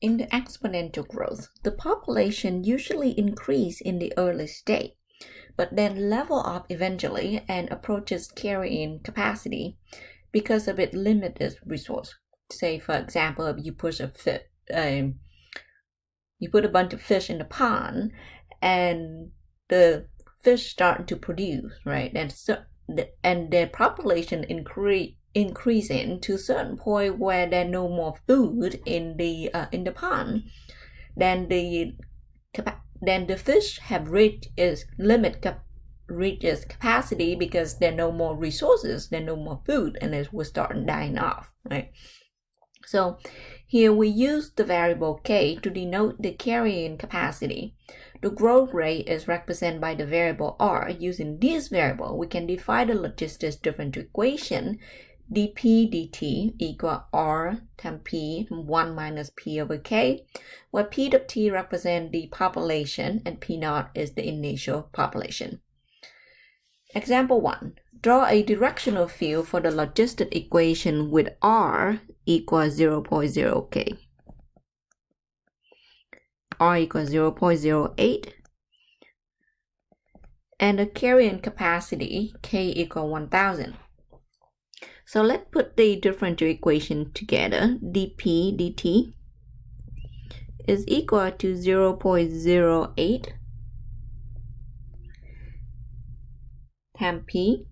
In the exponential growth, the population usually increases in the early stage, but then level off eventually and approaches carrying capacity because of its limited resource. Say, for example, if you put a bunch of fish in the pond, and the fish start to produce, right? And their population increasing to a certain point where there's no more food in the pond, then the fish have reached its capacity because there are no more resources, there are no more food, and it will start dying off, right? So here we use the variable k to denote the carrying capacity. The growth rate is represented by the variable r. Using this variable, we can define the logistics differential equation dp dt equal r times p 1 minus p over k, where p of t represents the population and p naught is the initial population. Example 1. Draw a directional field for the logistic equation with r equals 0.0 k. R equals 0.08 and the carrying capacity k equals 1000. So let's put the differential equation together. dp dt is equal to 0.08 times p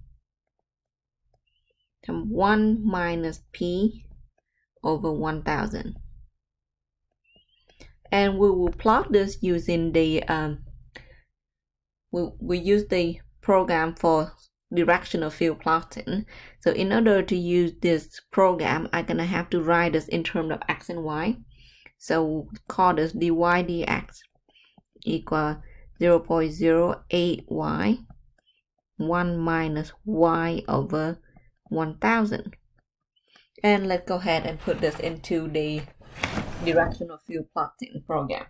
times 1 minus p over 1000. And we will plot this using the we use the program for directional field plotting. So in order to use this program, I'm gonna have to write this in terms of x and y. So we'll call this dy dx equal 0.08y 1 minus y over 1000. And let's go ahead and put this into the directional field plotting program.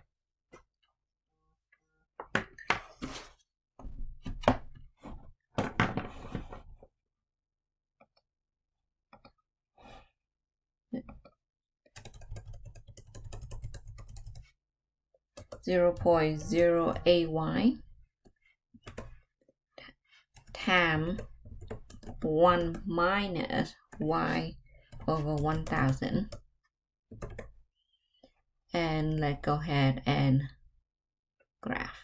(0.08y) times 1 minus y over 1000. And let's go ahead and graph.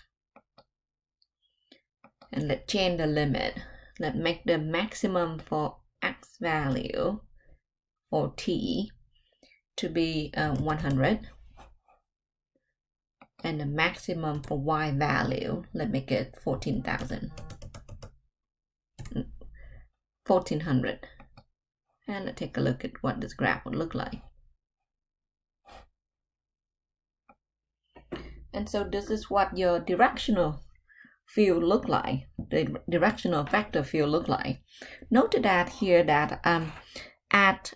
And let's change the limit. Let's make the maximum for x value or t to be 100. And the maximum for y value, let's make it 14,000. 1400. And let's take a look at what this graph would look like. And so this is what your directional field look like, the directional vector field look like. Note that here that at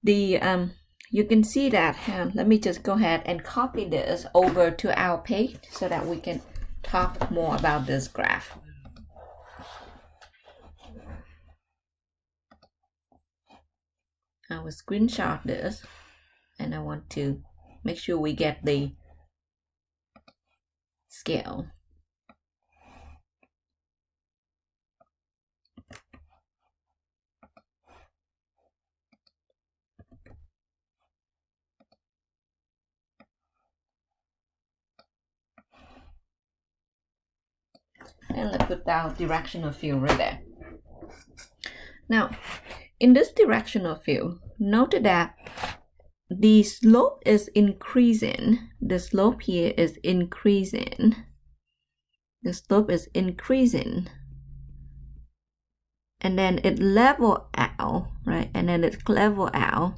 the you can see that let me just go ahead and copy this over to our page so that we can talk more about this graph. I will screenshot this, and I want to make sure we get the scale. And let's put our directional field right there. Now, in this directional field, note that the slope is increasing. The slope here is increasing. The slope is increasing. And then it level out, right? And then it level out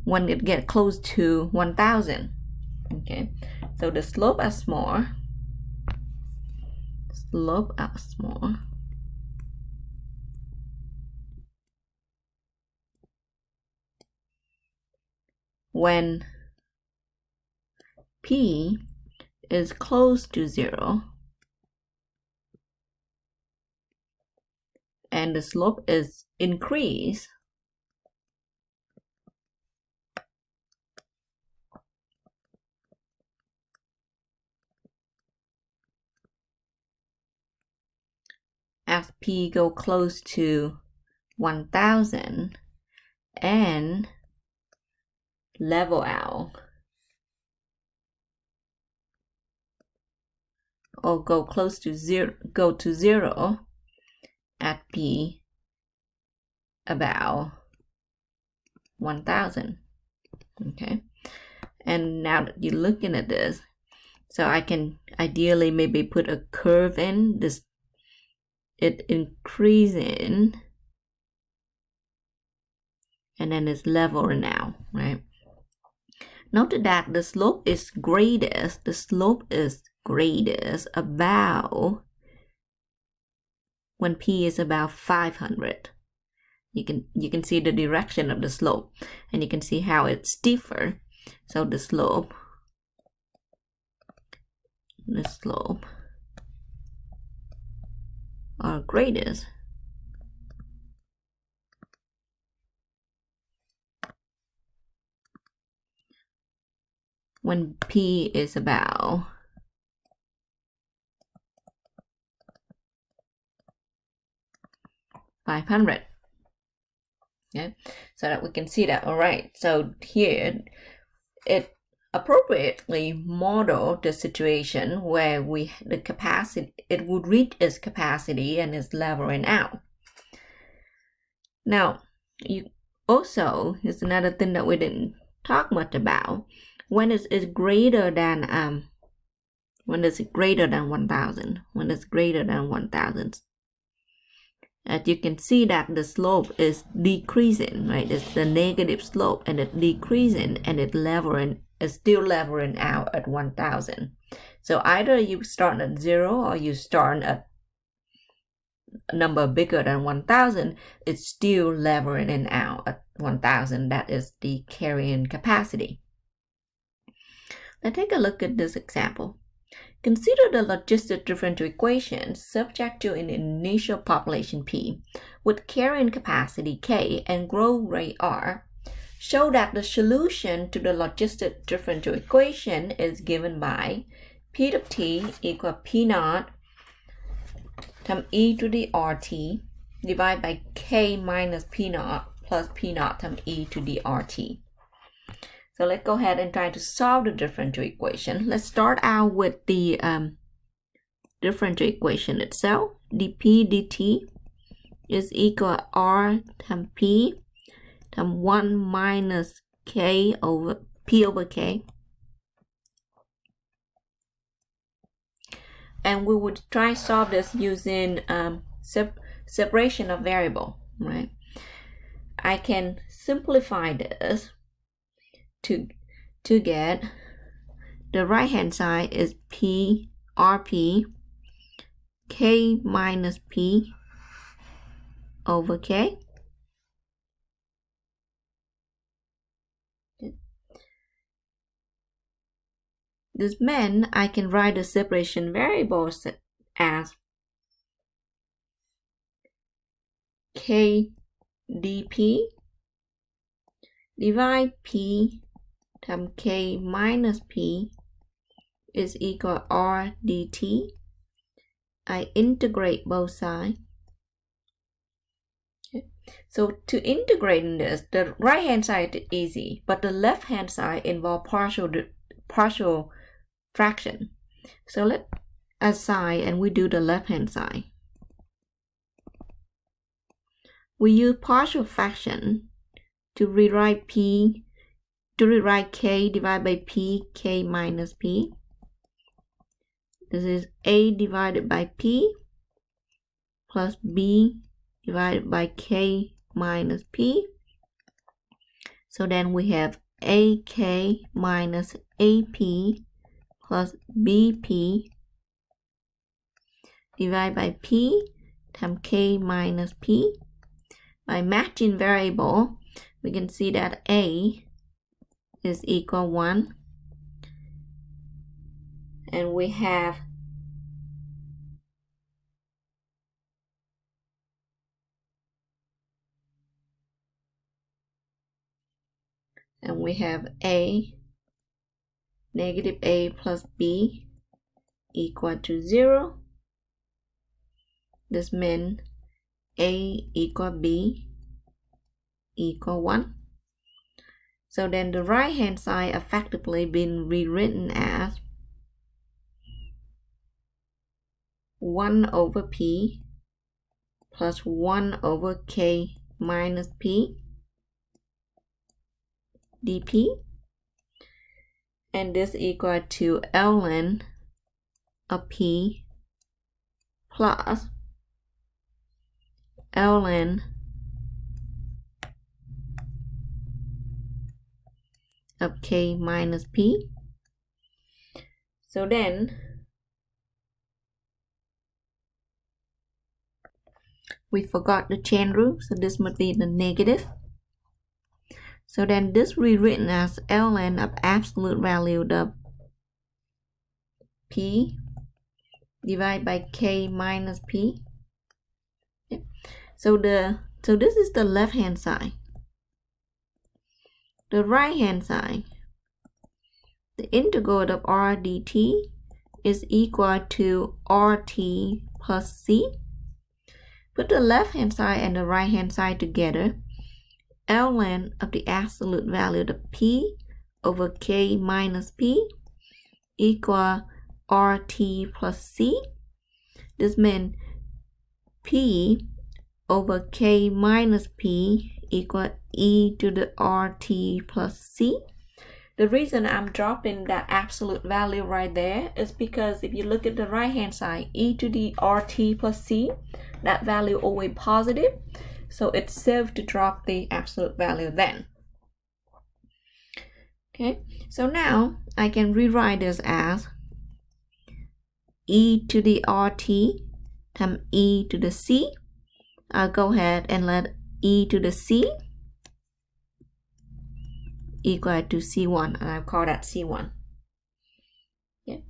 when it gets close to 1000. Okay, so the slope are small. Slope are small. When p is close to 0 and the slope is increased, as P go close to 1000 and level out or go close to zero at P about 1000. Okay, and now that you're looking at this, so I can ideally maybe put a curve in this, it increasing and then it's leveling now, right? Note that the slope is greatest about when P is about 500. You can see the direction of the slope, and you can see how it's steeper. So the slope are greatest when P is about 500. Okay, so that we can see that. All right, so here it appropriately model the situation where it would reach its capacity and is leveling out. Now, here's another thing that we didn't talk much about. When it is greater than 1000, as you can see that the slope is decreasing, right? It's the negative slope, and it's decreasing, and it's still leveling out at 1000. So either you start at 0 or you start at a number bigger than 1000, it's still leveling out at 1000. That is the carrying capacity. Let's take a look at this example. Consider the logistic differential equation subject to an initial population P with carrying capacity K and growth rate R. Show that the solution to the logistic differential equation is given by P of T equal P naught times e to the RT divided by K minus P naught plus P naught times e to the RT. So let's go ahead and try to solve the differential equation. Let's start out with the differential equation itself. dP dt is equal to R times P times 1 minus K over P over K. And we would try to solve this using separation of variable, right? I can simplify this to get the right hand side is P RP K minus P over K. This meant I can write the separation variables as K dP divide P times K minus P is equal to R dt. I integrate both sides. Okay. So to integrate in this, the right hand side is easy, but the left hand side involves partial fraction. So let's assign and we do the left hand side. We use partial fraction to rewrite K divided by P, K minus P. This is A divided by P plus B divided by K minus P. So then we have AK minus AP plus BP divided by P times K minus P. By matching variable, we can see that A is equal 1, and we have A negative A plus B equal to 0, This means A equal B equal 1. So then the right hand side effectively been rewritten as 1 over P plus 1 over K minus P dP, and this equal to ln of P plus ln of K minus P. So then we forgot the chain rule, so this must be the negative. So then this rewritten as ln of absolute value of P divided by K minus P. Okay. So this is the left hand side. The right hand side, the integral of R dt is equal to RT plus C. Put the left hand side and the right hand side together. ln of the absolute value of P over K minus P equal RT plus C. This means P over K minus P equal E to the RT plus C. The reason I'm dropping that absolute value right there is because if you look at the right hand side, E to the RT plus C, that value always positive. So it's safe to drop the absolute value then. Okay, so now I can rewrite this as E to the RT times E to the C. I'll go ahead and let E to the C equal to C1, and I'll call that C1. Okay.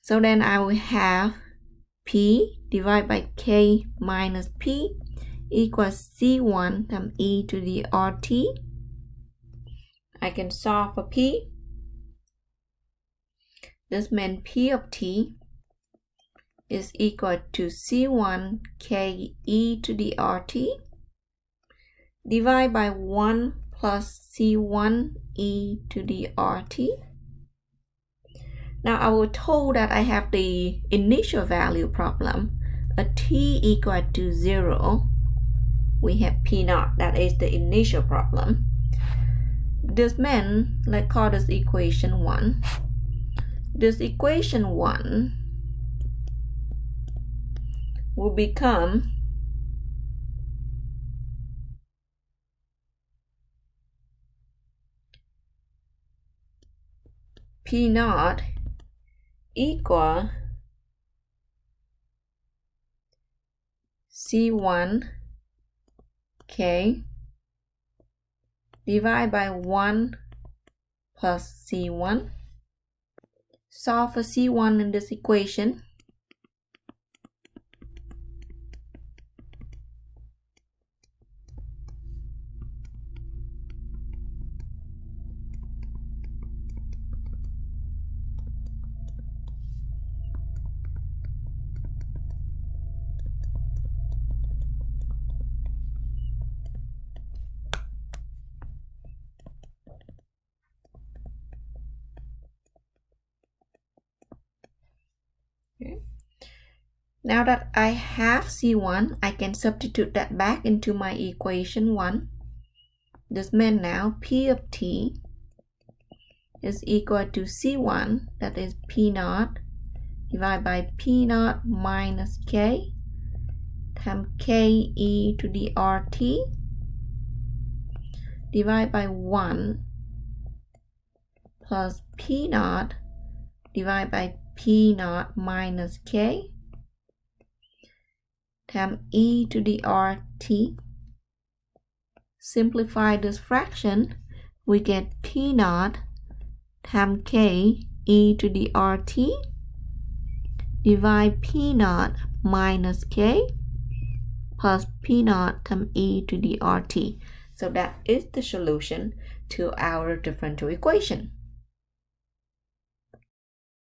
So then I will have P divided by K minus P equals C1 times E to the RT. I can solve for P. This means P of T is equal to C1 K E to the RT divided by 1 plus C1 E to the RT. Now I was told that I have the initial value problem. At T equal to 0, we have P naught, that is the initial problem. This means, let's call this equation 1. This equation 1 will become P naught equal C1 K divided by 1 plus C1. Solve for C1 in this equation. Now that I have C1, I can substitute that back into my equation 1. This means now P of T is equal to C1, that is P naught, divided by P naught minus K times K E to the RT divided by 1 plus P naught divided by P naught minus K times E to the RT. Simplify this fraction, we get P naught times K E to the RT divide P naught minus K plus P naught times E to the RT. So that is the solution to our differential equation.